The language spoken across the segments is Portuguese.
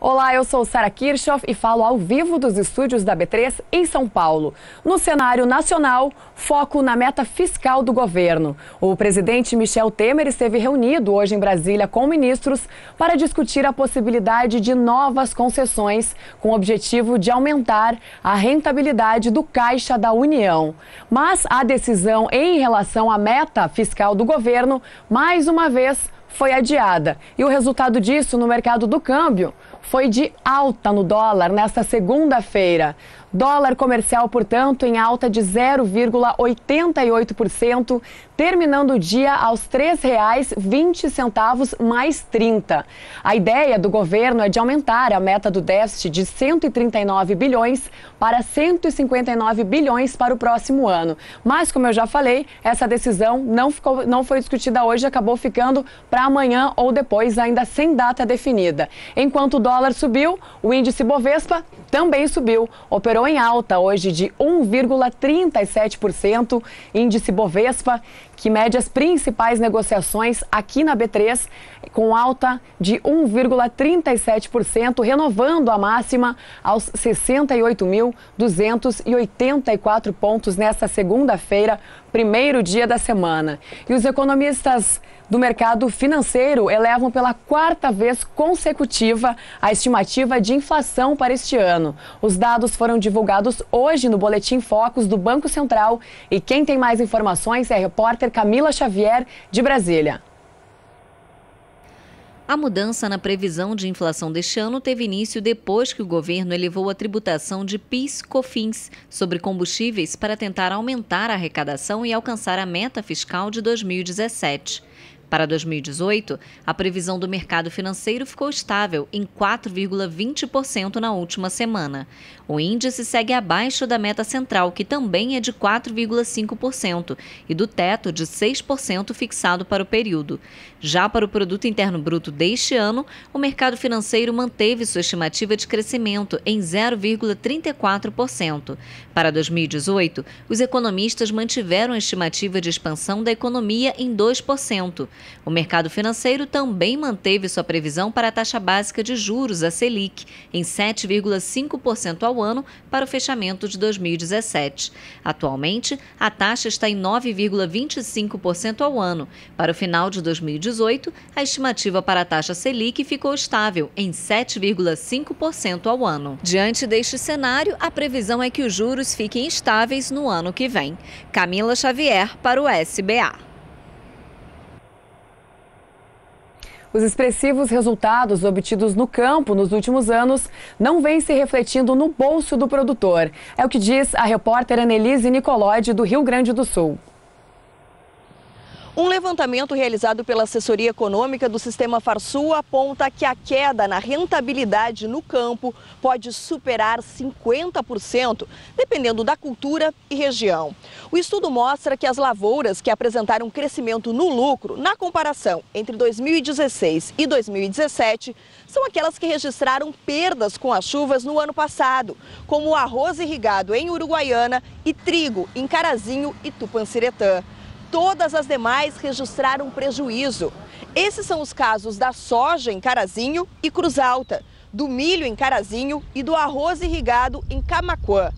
Olá, eu sou Sara Kirchhoff e falo ao vivo dos estúdios da B3 em São Paulo. No cenário nacional, foco na meta fiscal do governo. O presidente Michel Temer esteve reunido hoje em Brasília com ministros para discutir a possibilidade de novas concessões com o objetivo de aumentar a rentabilidade do Caixa da União. Mas a decisão em relação à meta fiscal do governo, mais uma vez, foi adiada. E o resultado disso no mercado do câmbio foi de alta no dólar nesta segunda-feira. Dólar comercial, portanto, em alta de 0,88%, terminando o dia aos R$ 3,20 mais 30. A ideia do governo é de aumentar a meta do déficit de 139 bilhões para 159 bilhões para o próximo ano. Mas, como eu já falei, essa decisão não foi discutida hoje, acabou ficando para amanhã ou depois, ainda sem data definida. Enquanto o dólar subiu, o índice Bovespa também subiu, operou em alta hoje de 1,37%, índice Bovespa, que mede as principais negociações aqui na B3, com alta de 1,37%, renovando a máxima aos 68.284 pontos nesta segunda-feira, primeiro dia da semana. E os economistas do mercado financeiro elevam pela quarta vez consecutiva a estimativa de inflação para este ano. Os dados foram divulgados hoje no Boletim Focus do Banco Central e quem tem mais informações é a repórter Camila Xavier, de Brasília. A mudança na previsão de inflação deste ano teve início depois que o governo elevou a tributação de PIS/COFINS sobre combustíveis para tentar aumentar a arrecadação e alcançar a meta fiscal de 2017. Para 2018, a previsão do mercado financeiro ficou estável em 4,20% na última semana. O índice segue abaixo da meta central, que também é de 4,5%, e do teto de 6% fixado para o período. Já para o Produto Interno Bruto deste ano, o mercado financeiro manteve sua estimativa de crescimento em 0,34%. Para 2018, os economistas mantiveram a estimativa de expansão da economia em 2%. O mercado financeiro também manteve sua previsão para a taxa básica de juros, a Selic, em 7,5% ao ano para o fechamento de 2017. Atualmente, a taxa está em 9,25% ao ano. Para o final de 2018, a estimativa para a taxa Selic ficou estável em 7,5% ao ano. Diante deste cenário, a previsão é que os juros fiquem estáveis no ano que vem. Camila Xavier para o SBA. Os expressivos resultados obtidos no campo nos últimos anos não vêm se refletindo no bolso do produtor. É o que diz a repórter Annelise Nicolodi, do Rio Grande do Sul. Um levantamento realizado pela Assessoria Econômica do Sistema Farsul aponta que a queda na rentabilidade no campo pode superar 50%, dependendo da cultura e região. O estudo mostra que as lavouras que apresentaram crescimento no lucro na comparação entre 2016 e 2017 são aquelas que registraram perdas com as chuvas no ano passado, como o arroz irrigado em Uruguaiana e trigo em Carazinho e Tupanciretã. Todas as demais registraram prejuízo. Esses são os casos da soja em Carazinho e Cruz Alta, do milho em Carazinho e do arroz irrigado em Camaquã.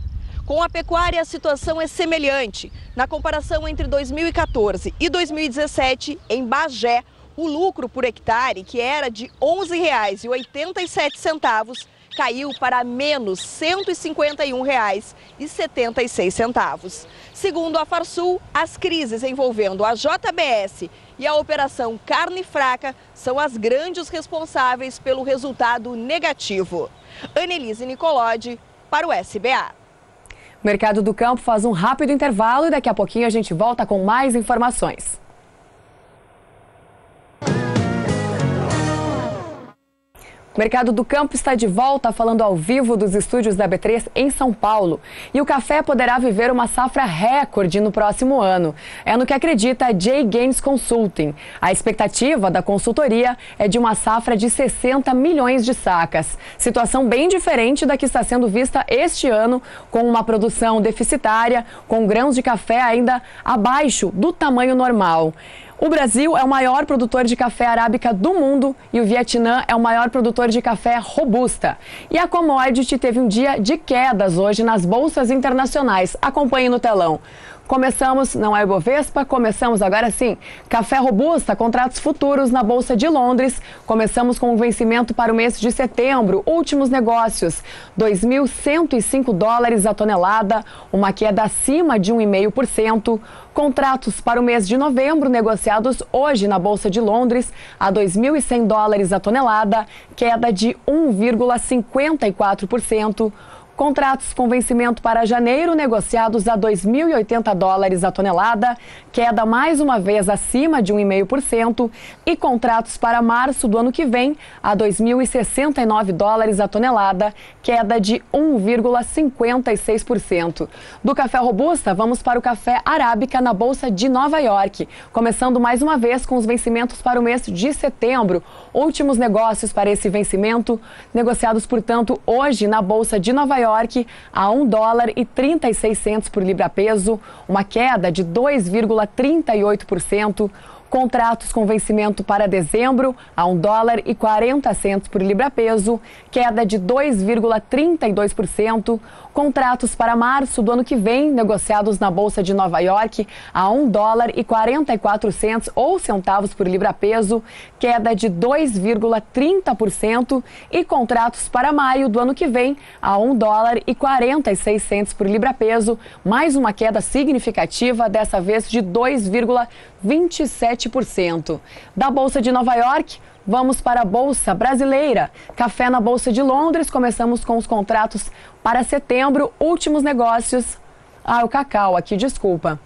Com a pecuária, a situação é semelhante. Na comparação entre 2014 e 2017, em Bagé, o lucro por hectare, que era de R$ 11,87, caiu para menos R$ 151,76. Segundo a Farsul, as crises envolvendo a JBS e a Operação Carne Fraca são as grandes responsáveis pelo resultado negativo. Annelise Nicolodi, para o SBA. O Mercado do Campo faz um rápido intervalo e daqui a pouquinho a gente volta com mais informações. O Mercado do Campo está de volta, falando ao vivo dos estúdios da B3 em São Paulo. E o café poderá viver uma safra recorde no próximo ano. É no que acredita a J. Gaines Consulting. A expectativa da consultoria é de uma safra de 60 milhões de sacas. Situação bem diferente da que está sendo vista este ano, com uma produção deficitária, com grãos de café ainda abaixo do tamanho normal. O Brasil é o maior produtor de café arábica do mundo e o Vietnã é o maior produtor de café robusta. E a commodity teve um dia de quedas hoje nas bolsas internacionais. Acompanhe no telão. Começamos, não é Ibovespa, começamos agora sim. Café robusta, contratos futuros na Bolsa de Londres. Começamos com o vencimento para o mês de setembro. Últimos negócios, 2.105 dólares a tonelada, uma queda acima de 1,5%. Contratos para o mês de novembro, negociados hoje na Bolsa de Londres, a 2.100 dólares a tonelada, queda de 1,54%. Contratos com vencimento para janeiro, negociados a 2.080 dólares a tonelada, queda mais uma vez acima de 1,5%. E contratos para março do ano que vem, a 2.069 dólares a tonelada, queda de 1,56%. Do café robusta, vamos para o café arábica na Bolsa de Nova York. Começando mais uma vez com os vencimentos para o mês de setembro. Últimos negócios para esse vencimento, negociados, portanto, hoje na Bolsa de Nova York, a $1,36 por libra-peso, uma queda de 2,38%. Contratos com vencimento para dezembro a $1,40 por libra-peso, queda de 2,32%. Contratos para março do ano que vem, negociados na Bolsa de Nova York a $1,44 ou centavos por libra-peso, queda de 2,30%. E contratos para maio do ano que vem a $1,46 por libra-peso, mais uma queda significativa, dessa vez de 2,27%. Da Bolsa de Nova York, vamos para a Bolsa Brasileira. Café na Bolsa de Londres, começamos com os contratos para setembro, últimos negócios. O cacau aqui, desculpa.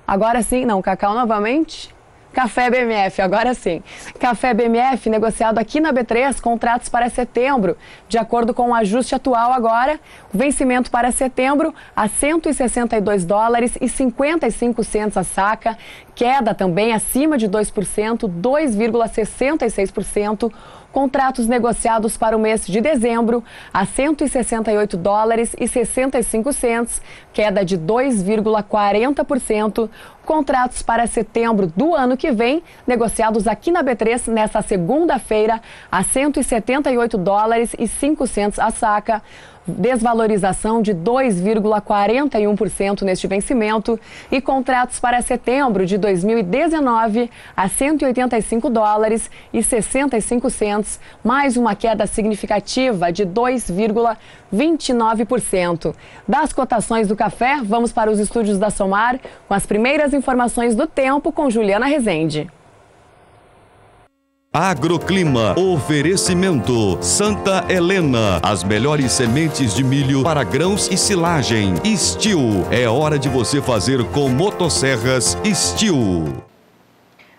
Agora sim, não, cacau novamente. Café BMF, agora sim. Café BMF negociado aqui na B3, contratos para setembro. De acordo com o ajuste atual agora, o vencimento para setembro a 162 dólares e 55 centos a saca. Queda também acima de 2%, 2,66%. Contratos negociados para o mês de dezembro a 168 dólares e 65 centos, queda de 2,40%. Contratos para setembro do ano que vem, negociados aqui na B3 nesta segunda-feira a 178 dólares e 5 centos a saca. Desvalorização de 2,41% neste vencimento. E contratos para setembro de 2019 a 185 dólares e 65 centos, mais uma queda significativa de 2,29%. Das cotações do café, vamos para os estúdios da Somar com as primeiras informações do tempo com Juliana Rezende. Agroclima, oferecimento Santa Helena, as melhores sementes de milho para grãos e silagem. Steel, é hora de você fazer com motosserras Steel.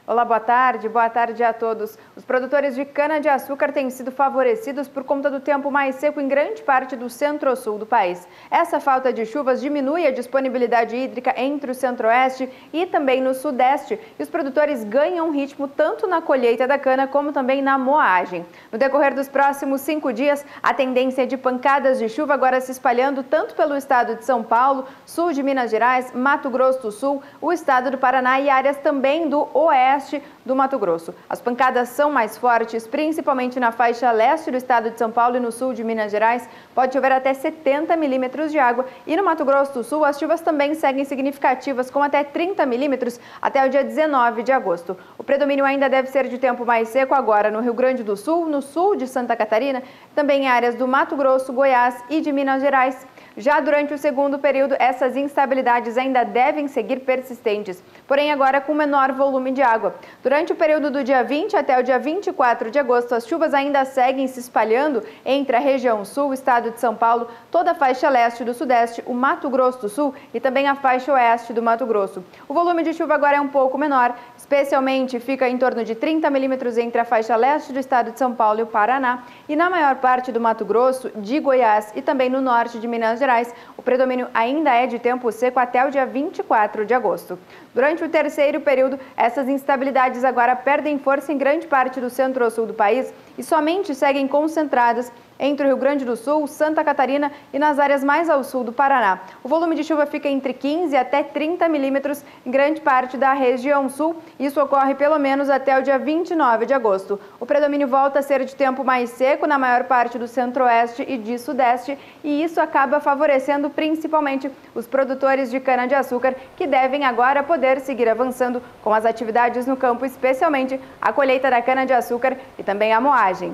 Olá, boa tarde a todos. Os produtores de cana-de-açúcar têm sido favorecidos por conta do tempo mais seco em grande parte do centro-sul do país. Essa falta de chuvas diminui a disponibilidade hídrica entre o centro-oeste e também no sudeste. E os produtores ganham ritmo tanto na colheita da cana como também na moagem. No decorrer dos próximos 5 dias, a tendência é de pancadas de chuva agora se espalhando tanto pelo estado de São Paulo, sul de Minas Gerais, Mato Grosso do Sul, o estado do Paraná e áreas também do oeste do Mato Grosso. As pancadas são mais fortes, principalmente na faixa leste do estado de São Paulo e no sul de Minas Gerais. Pode chover até 70 milímetros de água. E no Mato Grosso do Sul, as chuvas também seguem significativas, com até 30 milímetros até o dia 19 de agosto. O predomínio ainda deve ser de tempo mais seco agora no Rio Grande do Sul, no sul de Santa Catarina, também em áreas do Mato Grosso, Goiás e de Minas Gerais. Já durante o segundo período, essas instabilidades ainda devem seguir persistentes, porém agora com menor volume de água. Durante o período do dia 20 até o dia 24 de agosto, as chuvas ainda seguem se espalhando entre a região sul, o estado de São Paulo, toda a faixa leste do sudeste, o Mato Grosso do Sul e também a faixa oeste do Mato Grosso. O volume de chuva agora é um pouco menor, especialmente fica em torno de 30 milímetros entre a faixa leste do estado de São Paulo e o Paraná e na maior parte do Mato Grosso, de Goiás e também no norte de Minas Gerais. O predomínio ainda é de tempo seco até o dia 24 de agosto. Durante o terceiro período, essas instabilidades agora perdem força em grande parte do centro-sul do país e somente seguem concentradas entre o Rio Grande do Sul, Santa Catarina e nas áreas mais ao sul do Paraná. O volume de chuva fica entre 15 até 30 milímetros em grande parte da região sul. Isso ocorre pelo menos até o dia 29 de agosto. O predomínio volta a ser de tempo mais seco na maior parte do centro-oeste e de sudeste, e isso acaba favorecendo principalmente os produtores de cana-de-açúcar, que devem agora poder seguir avançando com as atividades no campo, especialmente a colheita da cana-de-açúcar e também a moagem.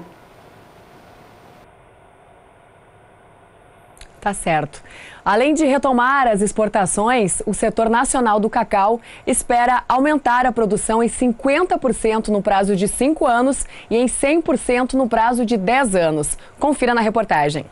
Tá certo. Além de retomar as exportações, o setor nacional do cacau espera aumentar a produção em 50% no prazo de 5 anos e em 100% no prazo de 10 anos. Confira na reportagem.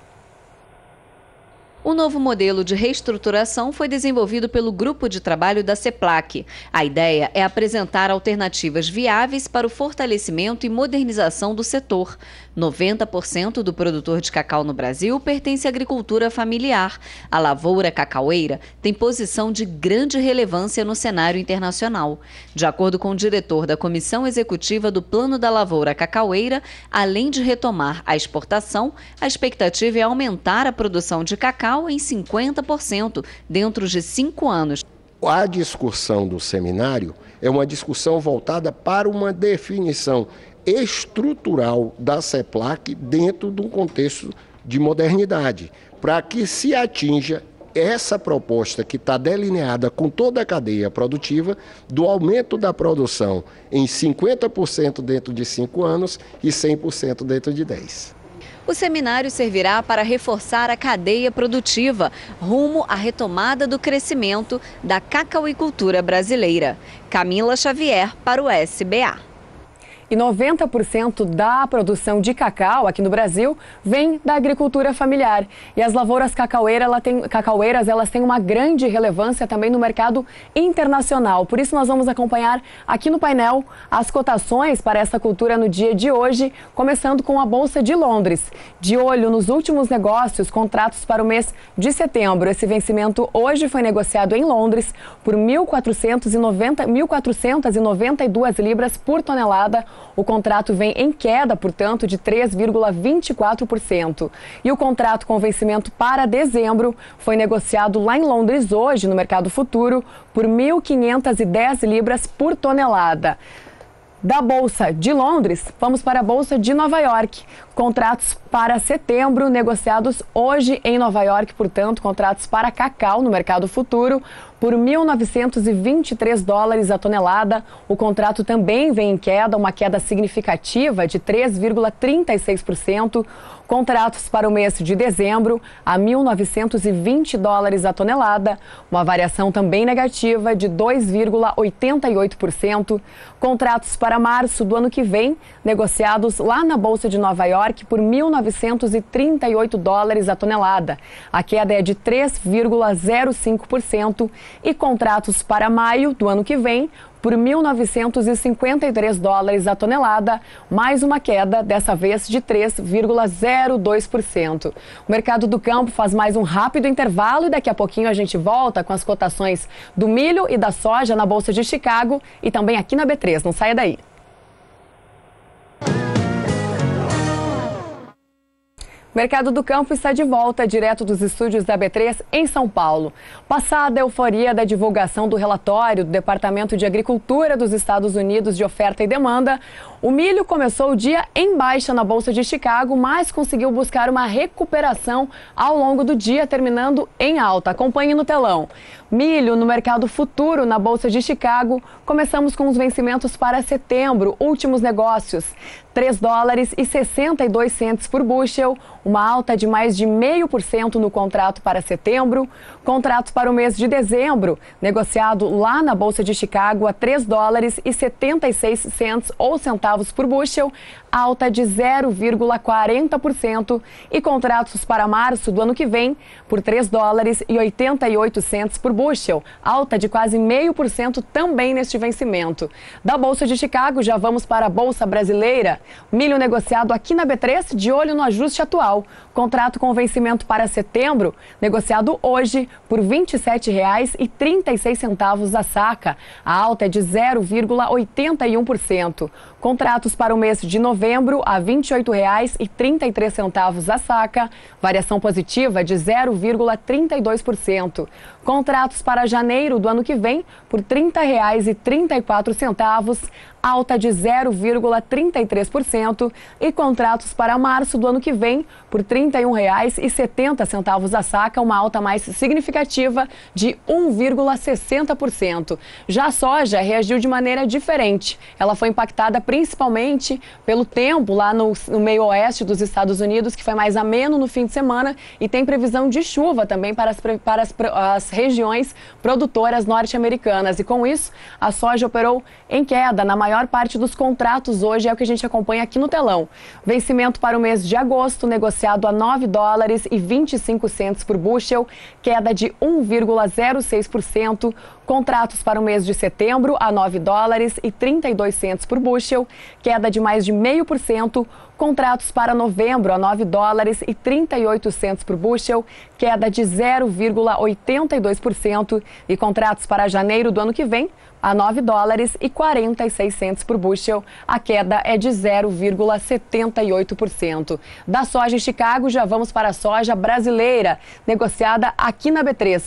O novo modelo de reestruturação foi desenvolvido pelo Grupo de Trabalho da CEPLAC. A ideia é apresentar alternativas viáveis para o fortalecimento e modernização do setor. 90% do produtor de cacau no Brasil pertence à agricultura familiar. A lavoura cacaueira tem posição de grande relevância no cenário internacional. De acordo com o diretor da Comissão Executiva do Plano da Lavoura Cacaueira, além de retomar a exportação, a expectativa é aumentar a produção de cacau em 50% dentro de 5 anos. A discussão do seminário é uma discussão voltada para uma definição estrutural da CEPLAC dentro de um contexto de modernidade, para que se atinja essa proposta que está delineada com toda a cadeia produtiva do aumento da produção em 50% dentro de 5 anos e 100% dentro de 10. O seminário servirá para reforçar a cadeia produtiva, rumo à retomada do crescimento da cacauicultura brasileira. Camila Xavier, para o SBA. E 90% da produção de cacau aqui no Brasil vem da agricultura familiar. E as lavouras cacaueiras, elas têm uma grande relevância também no mercado internacional. Por isso nós vamos acompanhar aqui no painel as cotações para essa cultura no dia de hoje, começando com a Bolsa de Londres. De olho nos últimos negócios, contratos para o mês de setembro. Esse vencimento hoje foi negociado em Londres por 1.492 libras por tonelada. O contrato vem em queda, portanto, de 3,24%. E o contrato com vencimento para dezembro foi negociado lá em Londres hoje, no mercado futuro, por 1.510 libras por tonelada. Da Bolsa de Londres, vamos para a Bolsa de Nova York. Contratos para setembro negociados hoje em Nova York, portanto, contratos para cacau no mercado futuro por 1.923 dólares a tonelada. O contrato também vem em queda, uma queda significativa de 3,36%. Contratos para o mês de dezembro a 1.920 dólares a tonelada, uma variação também negativa de 2,88%. Contratos para março do ano que vem, negociados lá na Bolsa de Nova York por 1.938 dólares a tonelada. A queda é de 3,05%. E contratos para maio do ano que vem por 1.953 dólares a tonelada, mais uma queda, dessa vez de 3,02%. O mercado do campo faz mais um rápido intervalo e daqui a pouquinho a gente volta com as cotações do milho e da soja na Bolsa de Chicago e também aqui na B3. Não saia daí. O mercado do campo está de volta, direto dos estúdios da B3 em São Paulo. Passada a euforia da divulgação do relatório do Departamento de Agricultura dos Estados Unidos de oferta e demanda, o milho começou o dia em baixa na Bolsa de Chicago, mas conseguiu buscar uma recuperação ao longo do dia, terminando em alta. Acompanhe no telão. Milho no mercado futuro na Bolsa de Chicago. Começamos com os vencimentos para setembro. Últimos negócios. 3 dólares e 62 centes por bushel, uma alta de mais de 0,5% no contrato para setembro. Contrato para o mês de dezembro, negociado lá na Bolsa de Chicago a 3 dólares e 76 centes ou centavos por bushel, alta de 0,40%. E contratos para março do ano que vem por 3 dólares e 88 centes por bushel, alta de quase 0,5% também neste vencimento. Da Bolsa de Chicago, já vamos para a Bolsa Brasileira. Milho negociado aqui na B3, de olho no ajuste atual. Nacional. Contrato com vencimento para setembro, negociado hoje por R$ 27,36 a saca. A alta é de 0,81%. Contratos para o mês de novembro a R$ 28,33 a saca, variação positiva de 0,32%. Contratos para janeiro do ano que vem por R$ 30,34, alta de 0,33%, e contratos para março do ano que vem por R$ 31,70 a saca, uma alta mais significativa de 1,60%. Já a soja reagiu de maneira diferente. Ela foi impactada principalmente pelo tempo lá no meio oeste dos Estados Unidos, que foi mais ameno no fim de semana, e tem previsão de chuva também para as regiões produtoras norte-americanas. E com isso, a soja operou em queda na maior parte dos contratos hoje, é o que a gente acompanha aqui no telão. Vencimento para o mês de agosto, negociado a $9,25 por bushel, queda de 1,06%. Contratos para o mês de setembro a $9,32 por bushel, queda de mais de 0,5%. Contratos para novembro a $9,38 por bushel, queda de 0,82%. E contratos para janeiro do ano que vem a $9,46 por bushel, a queda é de 0,78%. Da soja em Chicago, já vamos para a soja brasileira, negociada aqui na B3.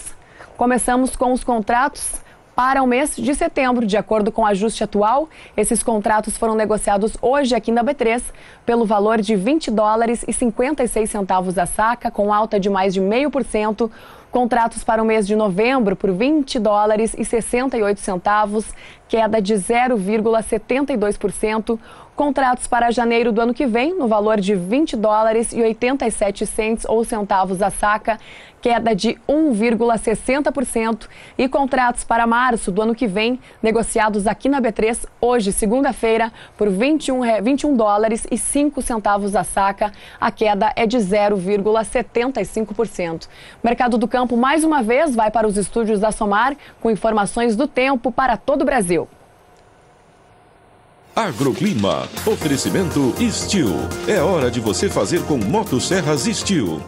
Começamos com os contratos para o mês de setembro. De acordo com o ajuste atual, esses contratos foram negociados hoje aqui na B3 pelo valor de $20,56 a saca, com alta de mais de 0,5%. Contratos para o mês de novembro por $20,68, queda de 0,72%. Contratos para janeiro do ano que vem, no valor de $20,87 ou centavos a saca, queda de 1,60%. E contratos para março do ano que vem, negociados aqui na B3, hoje, segunda-feira, por $21,05 a saca, a queda é de 0,75%. Mercado do campo, mais uma vez, vai para os estúdios da Somar, com informações do tempo para todo o Brasil. Agroclima. Oferecimento Steel. É hora de você fazer com motosserras Steel.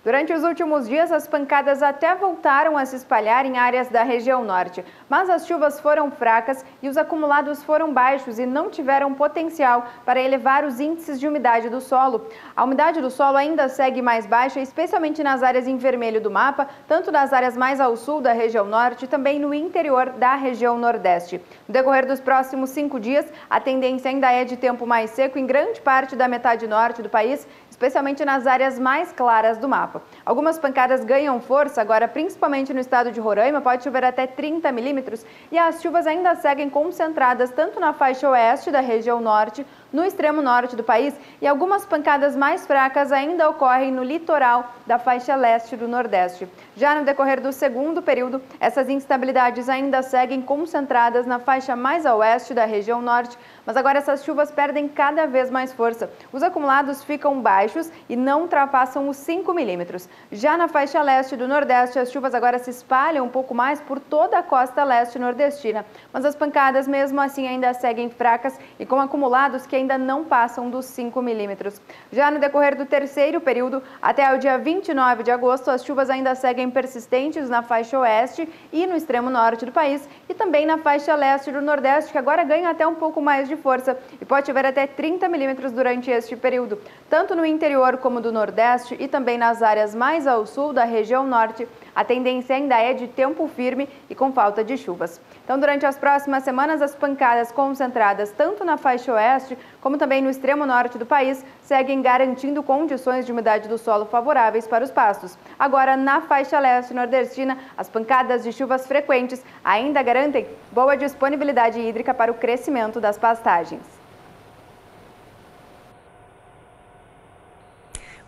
Durante os últimos dias, as pancadas até voltaram a se espalhar em áreas da região norte, mas as chuvas foram fracas e os acumulados foram baixos e não tiveram potencial para elevar os índices de umidade do solo. A umidade do solo ainda segue mais baixa, especialmente nas áreas em vermelho do mapa, tanto nas áreas mais ao sul da região norte e também no interior da região nordeste. No decorrer dos próximos 5 dias, a tendência ainda é de tempo mais seco em grande parte da metade norte do país, especialmente nas áreas mais claras do mapa. Algumas pancadas ganham força agora, principalmente no estado de Roraima, pode chover até 30 milímetros, e as chuvas ainda seguem concentradas tanto na faixa oeste da região norte, no extremo norte do país, e algumas pancadas mais fracas ainda ocorrem no litoral da faixa leste do nordeste. Já no decorrer do segundo período, essas instabilidades ainda seguem concentradas na faixa mais a oeste da região norte, mas agora essas chuvas perdem cada vez mais força. Os acumulados ficam baixos e não ultrapassam os 5 milímetros. Já na faixa leste do nordeste, as chuvas agora se espalham um pouco mais por toda a costa leste nordestina, mas as pancadas mesmo assim ainda seguem fracas e com acumulados que ainda não passam dos 5 milímetros. Já no decorrer do terceiro período, até o dia 29 de agosto, as chuvas ainda seguem persistentes na faixa oeste e no extremo norte do país, e também na faixa leste do nordeste, que agora ganha até um pouco mais de força e pode chover até 30 milímetros durante este período, tanto no interior como do nordeste e também nas áreas mais ao sul da região norte. A tendência ainda é de tempo firme e com falta de chuvas. Então, durante as próximas semanas, as pancadas concentradas tanto na faixa oeste como também no extremo norte do país seguem garantindo condições de umidade do solo favoráveis para os pastos. Agora, na faixa leste nordestina, as pancadas de chuvas frequentes ainda garantem boa disponibilidade hídrica para o crescimento das pastagens.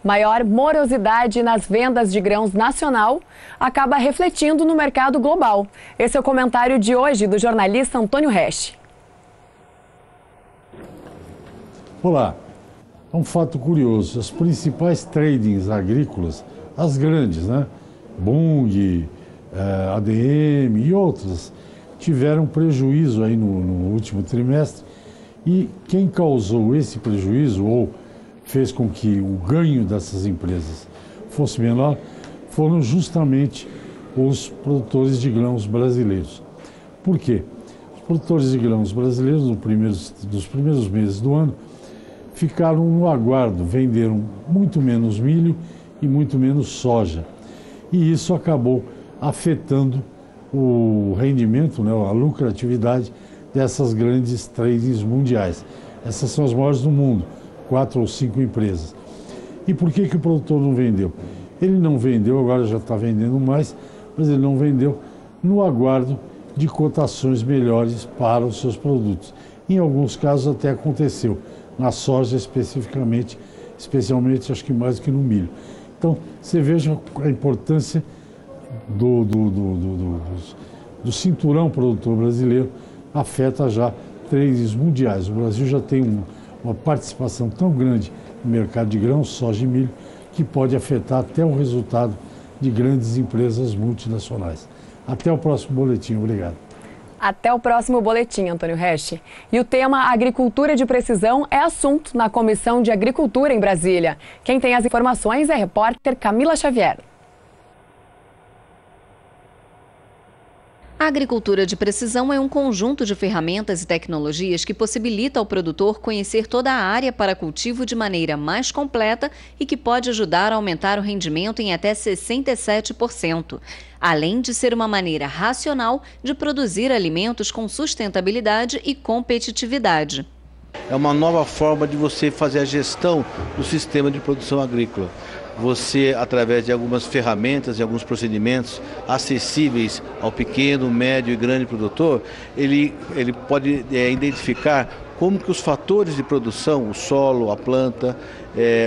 Maior morosidade nas vendas de grãos nacional acaba refletindo no mercado global. Esse é o comentário de hoje do jornalista Antônio Resch. Olá, é um fato curioso. As principais tradings agrícolas, as grandes, né? Bunge, ADM e outras, tiveram prejuízo aí no último trimestre. E quem causou esse prejuízo ou fez com que o ganho dessas empresas fosse menor foram justamente os produtores de grãos brasileiros. Por quê? Os produtores de grãos brasileiros, nos primeiros meses do ano, ficaram no aguardo, venderam muito menos milho e muito menos soja. E isso acabou afetando o rendimento, né, a lucratividade dessas grandes tradings mundiais. Essas são as maiores do mundo, 4 ou 5 empresas. E por que o produtor não vendeu? Ele não vendeu, agora já está vendendo mais, mas ele não vendeu no aguardo de cotações melhores para os seus produtos. Em alguns casos até aconteceu, na soja especialmente acho que mais do que no milho. Então, você veja a importância do cinturão produtor brasileiro, afeta já tradings mundiais. O Brasil já tem uma participação tão grande no mercado de grãos, soja e milho, que pode afetar até o resultado de grandes empresas multinacionais. Até o próximo boletim. Obrigado. Até o próximo boletim, Antônio Resch. E o tema agricultura de precisão é assunto na Comissão de Agricultura em Brasília. Quem tem as informações é a repórter Camila Xavier. A agricultura de precisão é um conjunto de ferramentas e tecnologias que possibilita ao produtor conhecer toda a área para cultivo de maneira mais completa e que pode ajudar a aumentar o rendimento em até 67%, além de ser uma maneira racional de produzir alimentos com sustentabilidade e competitividade. É uma nova forma de você fazer a gestão do sistema de produção agrícola. Você, através de algumas ferramentas e alguns procedimentos acessíveis ao pequeno, médio e grande produtor, ele pode identificar como que os fatores de produção, o solo, a planta,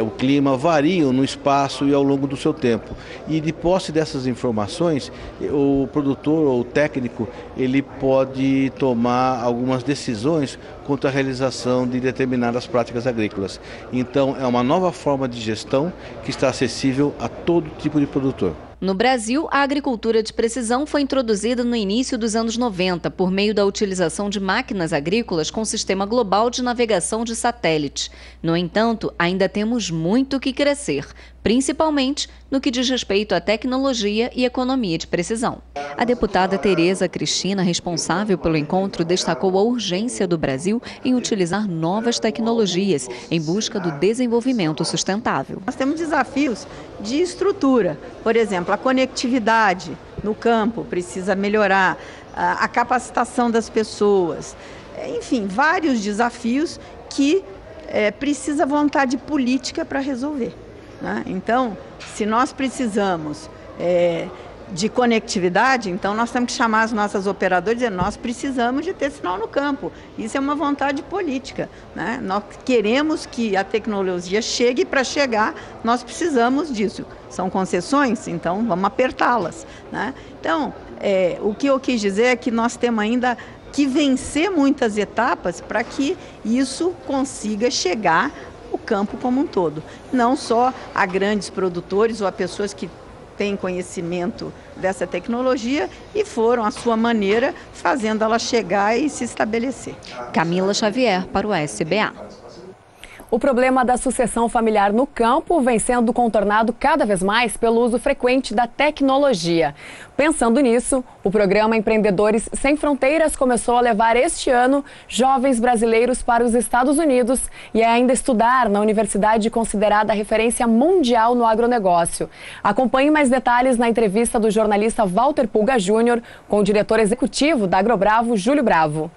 o clima, variam no espaço e ao longo do seu tempo. E de posse dessas informações, o produtor ou o técnico, ele pode tomar algumas decisões quanto à realização de determinadas práticas agrícolas. Então, é uma nova forma de gestão que está acessível a todo tipo de produtor. No Brasil, a agricultura de precisão foi introduzida no início dos anos 90 por meio da utilização de máquinas agrícolas com sistema global de navegação de satélite. No entanto, ainda temos muito que crescer, principalmente no que diz respeito à tecnologia e economia de precisão. A deputada Tereza Cristina, responsável pelo encontro, destacou a urgência do Brasil em utilizar novas tecnologias em busca do desenvolvimento sustentável. Nós temos desafios de estrutura, por exemplo, a conectividade no campo precisa melhorar, a capacitação das pessoas, enfim, vários desafios que precisa vontade política para resolver. Então, se nós precisamos de conectividade, então nós temos que chamar as nossas operadoras e dizer, nós precisamos de ter sinal no campo. Isso é uma vontade política, né? Nós queremos que a tecnologia chegue, e para chegar nós precisamos disso. São concessões, então vamos apertá-las, né? Então, o que eu quis dizer é que nós temos ainda que vencer muitas etapas para que isso consiga chegar o campo como um todo, não só a grandes produtores ou a pessoas que têm conhecimento dessa tecnologia e foram, à sua maneira, fazendo ela chegar e se estabelecer. Camila Xavier para o SBA. O problema da sucessão familiar no campo vem sendo contornado cada vez mais pelo uso frequente da tecnologia. Pensando nisso, o programa Empreendedores Sem Fronteiras começou a levar este ano jovens brasileiros para os Estados Unidos e ainda estudar na universidade considerada referência mundial no agronegócio. Acompanhe mais detalhes na entrevista do jornalista Walter Pulga Júnior com o diretor executivo da AgroBravo, Júlio Bravo.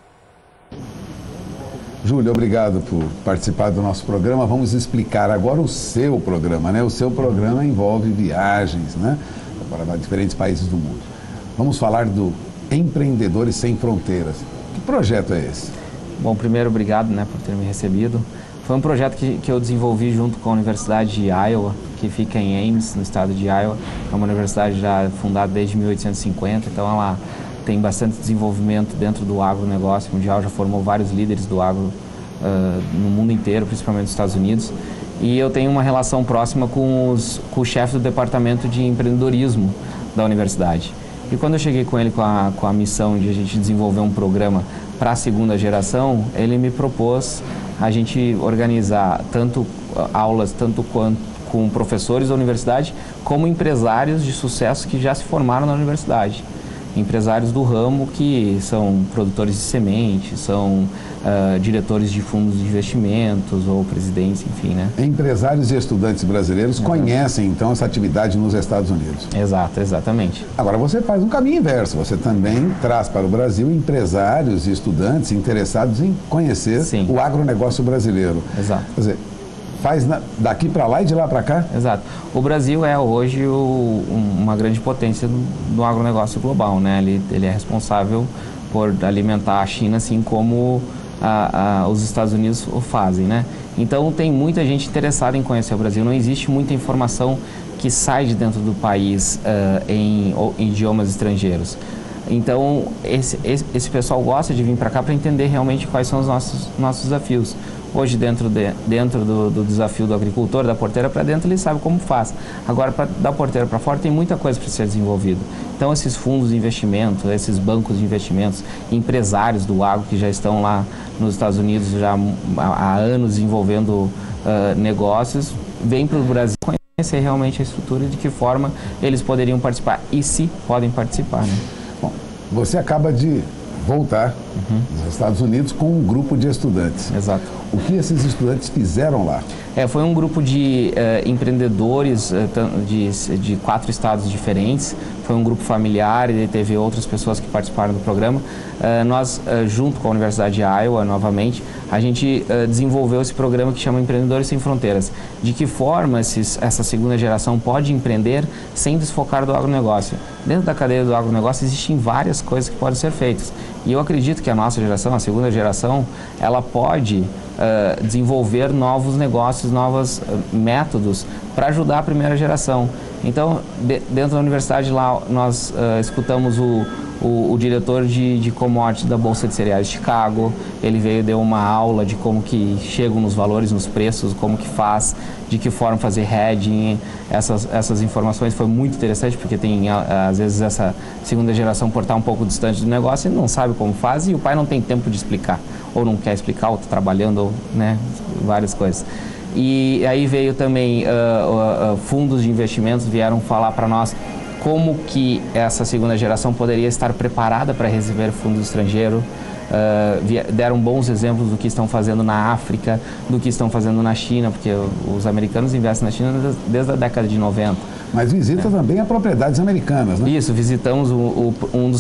Júlio, obrigado por participar do nosso programa. Vamos explicar agora o seu programa, né? O seu programa envolve viagens, né? Para diferentes países do mundo. Vamos falar do Empreendedores Sem Fronteiras. Que projeto é esse? Bom, primeiro, obrigado, né, por ter me recebido. Foi um projeto que eu desenvolvi junto com a Universidade de Iowa, que fica em Ames, no estado de Iowa. É uma universidade já fundada desde 1850, então ela tem bastante desenvolvimento dentro do agronegócio mundial, já formou vários líderes do agro no mundo inteiro, principalmente nos Estados Unidos. E eu tenho uma relação próxima com o chefe do departamento de empreendedorismo da universidade. E quando eu cheguei com ele com a missão de a gente desenvolver um programa para a segunda geração, ele me propôs a gente organizar tanto aulas tanto com professores da universidade, como empresários de sucesso que já se formaram na universidade. Empresários do ramo que são produtores de sementes, são diretores de fundos de investimentos ou presidentes, enfim, né? Empresários e estudantes brasileiros conhecem, então, essa atividade nos Estados Unidos. Exato, exatamente. Agora, você faz um caminho inverso. Você também traz para o Brasil empresários e estudantes interessados em conhecer o agronegócio brasileiro. Exato. Quer dizer, faz daqui para lá e de lá para cá? Exato. O Brasil é hoje uma grande potência do agronegócio global, né? Ele é responsável por alimentar a China, assim como os Estados Unidos o fazem, né? Então tem muita gente interessada em conhecer o Brasil. Não existe muita informação que sai de dentro do país em idiomas estrangeiros. Então esse pessoal gosta de vir para cá para entender realmente quais são os nossos desafios. Hoje, dentro do desafio do agricultor, da porteira para dentro, ele sabe como faz. Agora, da porteira para fora, tem muita coisa para ser desenvolvida. Então, esses fundos de investimento, esses bancos de investimentos, empresários do agro que já estão lá nos Estados Unidos já há anos desenvolvendo negócios, vêm para o Brasil conhecer realmente a estrutura e de que forma eles poderiam participar e se podem participar, né? Bom, você acaba de voltar dos Estados Unidos com um grupo de estudantes. Exato. O que esses estudantes fizeram lá? Foi um grupo de empreendedores de 4 estados diferentes. Foi um grupo familiar e teve outras pessoas que participaram do programa. Nós, junto com a Universidade de Iowa, novamente, a gente desenvolveu esse programa que chama Empreendedores Sem Fronteiras. De que forma essa segunda geração pode empreender sem desfocar do agronegócio? Dentro da cadeia do agronegócio existem várias coisas que podem ser feitas. E eu acredito que a nossa geração, a segunda geração, ela pode desenvolver novos negócios, novos métodos para ajudar a primeira geração. Então, dentro da universidade lá, nós escutamos o diretor de commodities da Bolsa de Cereais de Chicago. Ele veio e deu uma aula de como que chegam nos valores, nos preços, como que faz, de que forma fazer hedging. Essas informações foi muito interessante, porque tem, às vezes, essa segunda geração por estar um pouco distante do negócio e não sabe como faz, e o pai não tem tempo de explicar, ou não quer explicar, ou está trabalhando, ou, né, várias coisas. E aí veio também fundos de investimentos, vieram falar para nós como que essa segunda geração poderia estar preparada para receber fundos estrangeiros. Deram bons exemplos do que estão fazendo na África, do que estão fazendo na China, porque os americanos investem na China desde a década de 90. Mas visita também a propriedades americanas, né? Isso, visitamos o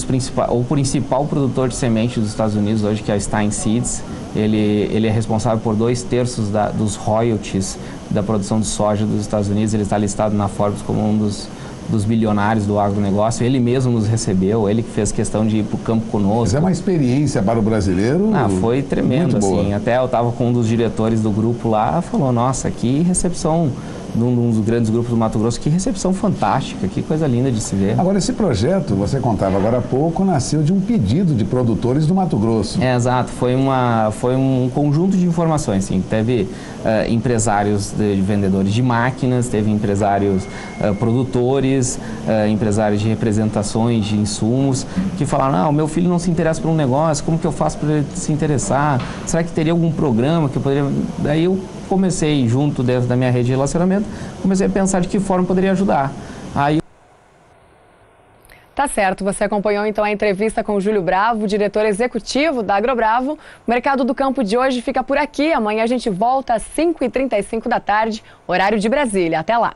principal produtor de semente dos Estados Unidos hoje, que é a Stein Seeds. Ele é responsável por 2/3 dos royalties da produção de soja dos Estados Unidos. Ele está listado na Forbes como um dos bilionários do agronegócio. Ele mesmo nos recebeu, ele que fez questão de ir para o campo conosco. Mas é uma experiência para o brasileiro. Foi tremendo, assim. Até eu estava com um dos diretores do grupo lá, falou, nossa, que recepção de um dos grandes grupos do Mato Grosso, que recepção fantástica, que coisa linda de se ver. Agora, esse projeto, você contava agora há pouco, nasceu de um pedido de produtores do Mato Grosso. Exato, foi um conjunto de informações, sim. Teve empresários de vendedores de máquinas, teve empresários produtores, empresários de representações de insumos, que falaram, meu filho não se interessa por um negócio, como que eu faço para ele se interessar? Será que teria algum programa que eu poderia... Daí eu comecei, junto dentro da minha rede de relacionamento, comecei a pensar de que forma poderia ajudar. Aí... Tá certo, você acompanhou então a entrevista com o Júlio Bravo, diretor executivo da AgroBravo. O Mercado do Campo de hoje fica por aqui. Amanhã a gente volta às 5h35 da tarde, horário de Brasília. Até lá!